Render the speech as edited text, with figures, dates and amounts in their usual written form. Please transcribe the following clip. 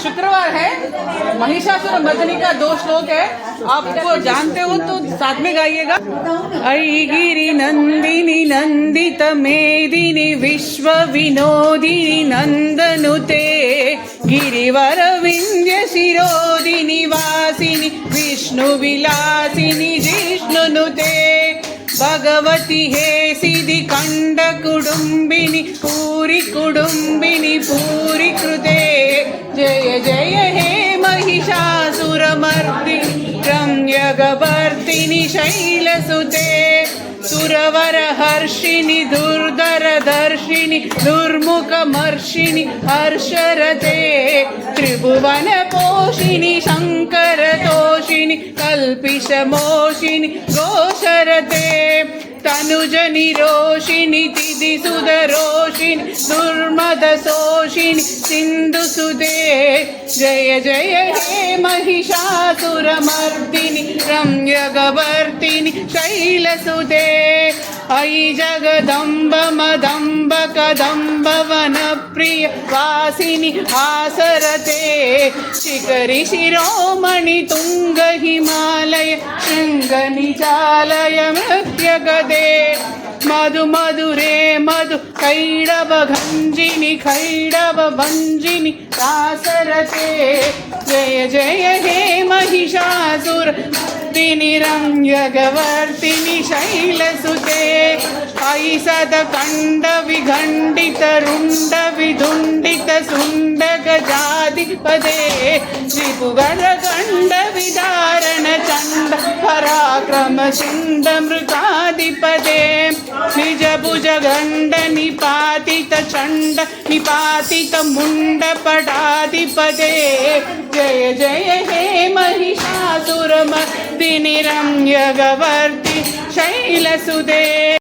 शुक्रवार है, महिषासुर मर्दनी का 2 श्लोक है, आपको जानते हो तो साथ में गाइएगा। ऐगिरि नंदिनी नंदित मेदिनी विश्व विनोदिनी नंदनुते गिरिवर विंध्य शिरोदिनी वासिनी विष्णु विलासिनी जिष्णुनुते भगवती हे सिद्धि कंड कुडुंबिनी पूरी कृते जय जय हे महिषासुरमर्दिनी रम्यगवर्तिनि शैलसुते सुरवर हर्षिणि दुर्धर दर्शिनि दुर्मुखमर्षिणि हर्षरते त्रिभुवन पोषिणि शंकर तोषिणि कल्पिषमोषिणि घोषरते तनुज निरोषिणि तिदि सुदरोषिणि दुर्मद शोषिणि सिंधुसुते जय जय हे महिषासुरमर्दिनि रम्यगवर्तिनि शैलसुते अयि जगदम्ब मदम्ब कदम्ब वनप्रिय वासिनि हासरते शिखरि शिरोमणि तुंग हिमालय शृंग निचालय मृत्यगदे मधु मधुरे मधु कैडव घंजिनि खैडव भंजिनि दासरते जय जय हे महिषासुर रम्यगवर्तिनि शैलसुते अयि सदकंड विखंडित रुंड विदुंडित सुंड गजाधिपदे त्रिभुवन गंड विदारण चंड पराक्रम सिंध मृगाधिपदे निज भुज गंड निपातित चंड निपातित मुंड पटाधिपदे जय जय हे महिषासुरमर्दिनि रम्यगवर्तिनि शैलसुते।